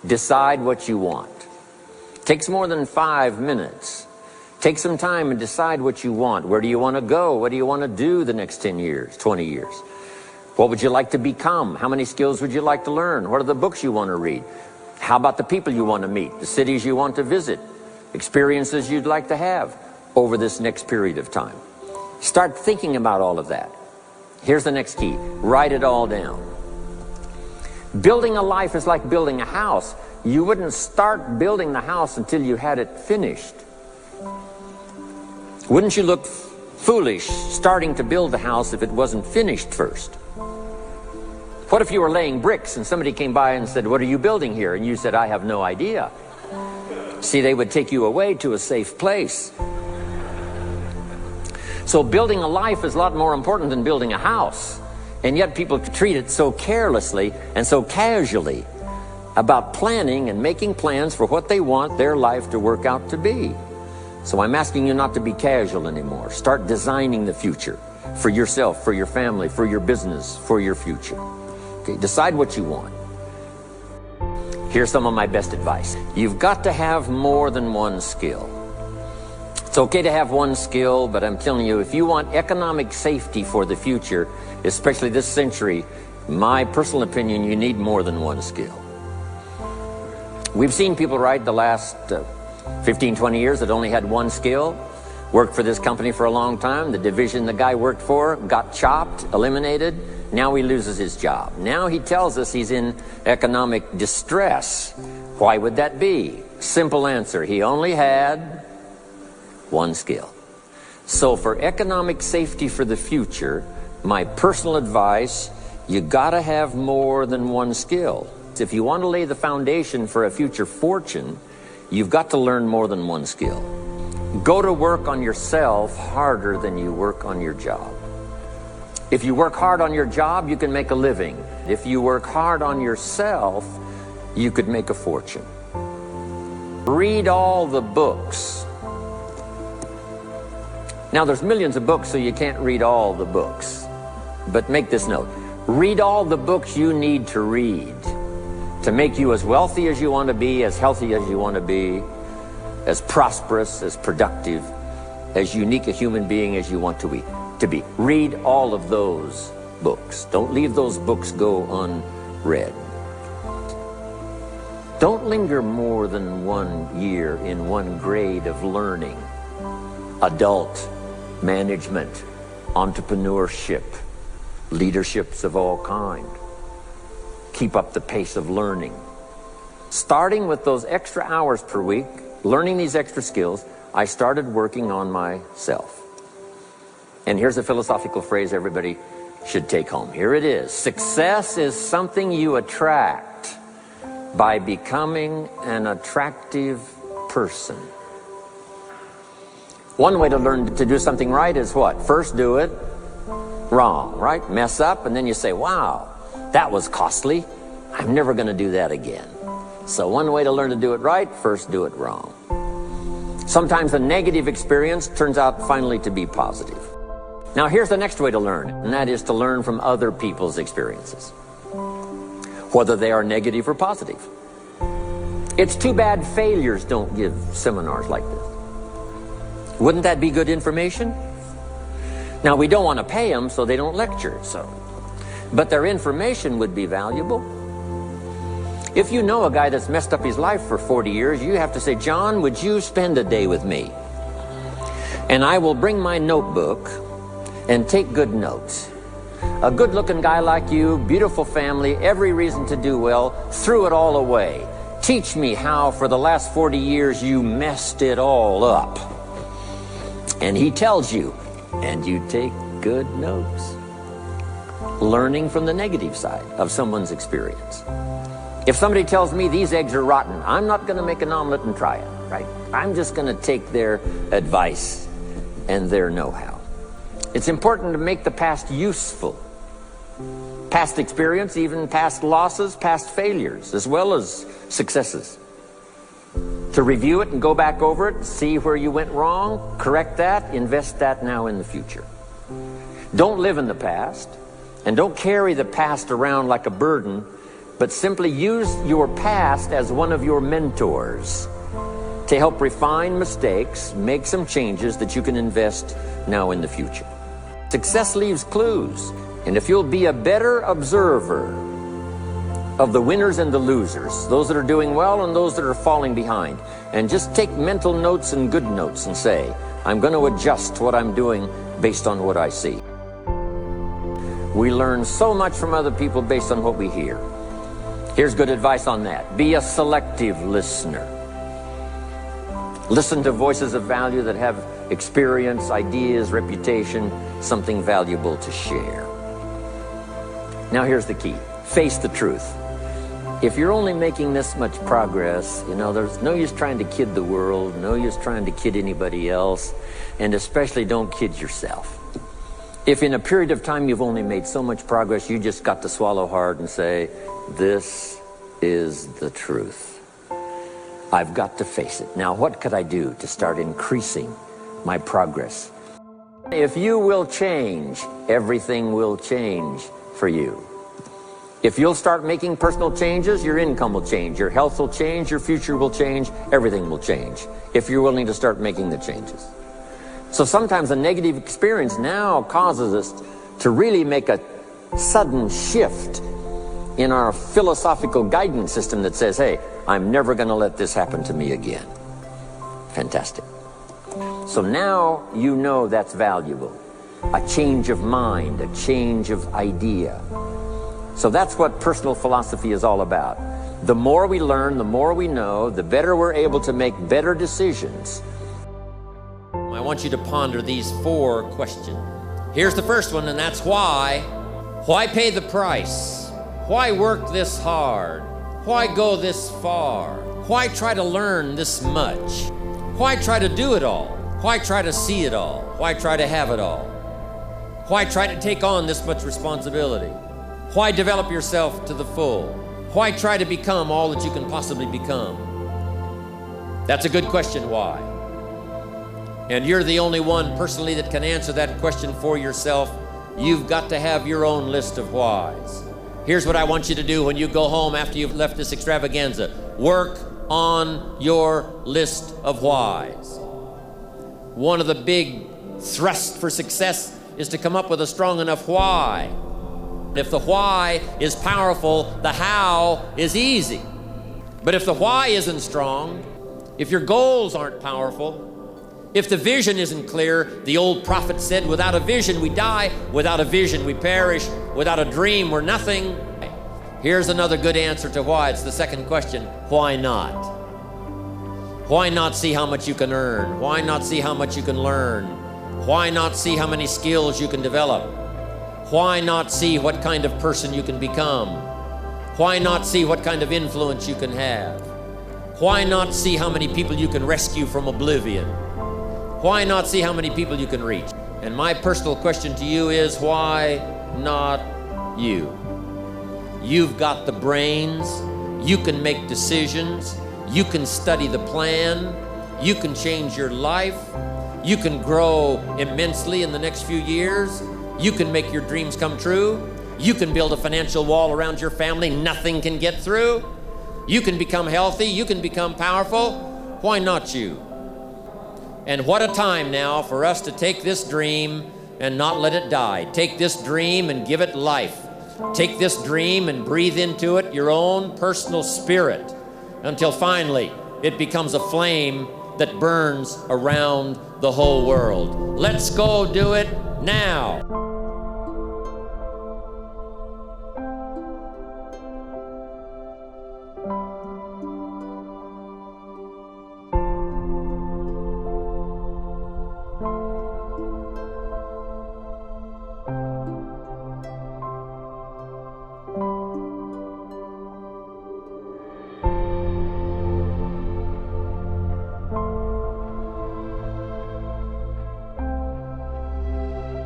Decide what you want. Takes more than 5 minutes. Take some time and decide what you want. Where do you want to go? What do you want to do the next 10 years, 20 years? What would you like to become? How many skills would you like to learn? What are the books you want to read? How about the people you want to meet? The cities you want to visit? Experiences you'd like to have over this next period of time? Start thinking about all of that. Here's the next key. Write it all down. Building a life is like building a house. You wouldn't start building the house until you had it finished. Wouldn't you look foolish starting to build the house if it wasn't finished first? What if you were laying bricks and somebody came by and said, "What are you building here?" And you said, "I have no idea." See, they would take you away to a safe place. So building a life is a lot more important than building a house. And yet people treat it so carelessly and so casually about planning and making plans for what they want their life to work out to be. So I'm asking you not to be casual anymore. Start designing the future for yourself, for your family, for your business, for your future. Okay, decide what you want. Here's some of my best advice. You've got to have more than one skill. It's okay to have one skill, but I'm telling you, if you want economic safety for the future, especially this century, my personal opinion, you need more than one skill. We've seen people, right, the last 15, 20 years that only had one skill, worked for this company for a long time. The division the guy worked for got chopped, eliminated. Now he loses his job. Now he tells us he's in economic distress. Why would that be? Simple answer. He only had one skill. So for economic safety for the future, my personal advice, you gotta have more than one skill. If you want to lay the foundation for a future fortune, you've got to learn more than one skill. Go to work on yourself harder than you work on your job. If you work hard on your job, you can make a living. If you work hard on yourself, you could make a fortune. Read all the books. Now, there's millions of books, so you can't read all the books. But make this note. Read all the books you need to read to make you as wealthy as you want to be, as healthy as you want to be, as prosperous, as productive, as unique a human being as you want to be. Read all of those books. Don't leave those books go unread. Don't linger more than 1 year in one grade of learning. Adult, management, entrepreneurship, leaderships of all kind. Keep up the pace of learning. Starting with those extra hours per week, learning these extra skills, I started working on myself. And here's a philosophical phrase everybody should take home. Here it is. Success is something you attract by becoming an attractive person. One way to learn to do something right is what? First do it wrong, right? Mess up, and then you say, wow, that was costly. I'm never going to do that again. So one way to learn to do it right, first do it wrong. Sometimes a negative experience turns out finally to be positive. Now here's the next way to learn, and that is to learn from other people's experiences, whether they are negative or positive. It's too bad failures don't give seminars like this. Wouldn't that be good information? Now, we don't want to pay them, so they don't lecture, but their information would be valuable. If you know a guy that's messed up his life for 40 years, you have to say, John, would you spend a day with me? And I will bring my notebook and take good notes. A good-looking guy like you, beautiful family, every reason to do well, threw it all away. Teach me how for the last 40 years you messed it all up. And he tells you, and you take good notes. Learning from the negative side of someone's experience. If somebody tells me these eggs are rotten, I'm not going to make an omelet and try it, right? I'm just going to take their advice and their know-how. It's important to make the past useful. Past experience, even past losses, past failures, as well as successes. To review it and go back over it, see where you went wrong, correct that, invest that now in the future. Don't live in the past, and don't carry the past around like a burden, but simply use your past as one of your mentors to help refine mistakes, make some changes that you can invest now in the future. Success leaves clues, and if you'll be a better observer of the winners and the losers, those that are doing well and those that are falling behind, and just take mental notes and good notes and say, I'm going to adjust what I'm doing based on what I see. We learn so much from other people based on what we hear. Here's good advice on that. Be a selective listener. Listen to voices of value that have experience, ideas, reputation, something valuable to share. Now here's the key. Face the truth. If you're only making this much progress, there's no use trying to kid the world, no use trying to kid anybody else, and especially don't kid yourself. If in a period of time you've only made so much progress, you just got to swallow hard and say, this is the truth. I've got to face it. Now, what could I do to start increasing my progress? If you will change, everything will change for you. If you'll start making personal changes, your income will change, your health will change, your future will change, everything will change, if you're willing to start making the changes. So sometimes a negative experience now causes us to really make a sudden shift in our philosophical guidance system that says, hey, I'm never going to let this happen to me again. Fantastic. So now you know that's valuable. A change of mind, a change of idea. So that's what personal philosophy is all about. The more we learn, the more we know, the better we're able to make better decisions. I want you to ponder these 4 questions. Here's the first one, and that's why. Why pay the price? Why work this hard? Why go this far? Why try to learn this much? Why try to do it all? Why try to see it all? Why try to have it all? Why try to take on this much responsibility? Why develop yourself to the full? Why try to become all that you can possibly become? That's a good question, why? And you're the only one personally that can answer that question for yourself. You've got to have your own list of whys. Here's what I want you to do when you go home after you've left this extravaganza. Work on your list of whys. One of the big thrusts for success is to come up with a strong enough why. If the why is powerful, the how is easy. But if the why isn't strong, if your goals aren't powerful, if the vision isn't clear, the old prophet said, without a vision we die, without a vision we perish, without a dream we're nothing. Here's another good answer to why. It's the second question. Why not? Why not see how much you can earn? Why not see how much you can learn? Why not see how many skills you can develop? Why not see what kind of person you can become? Why not see what kind of influence you can have? Why not see how many people you can rescue from oblivion? Why not see how many people you can reach? And my personal question to you is, why not you? You've got the brains. You can make decisions. You can study the plan. You can change your life. You can grow immensely in the next few years. You can make your dreams come true. You can build a financial wall around your family nothing can get through. You can become healthy. You can become powerful. Why not you? And what a time now for us to take this dream and not let it die. Take this dream and give it life. Take this dream and breathe into it your own personal spirit until finally it becomes a flame that burns around the whole world. Let's go do it now.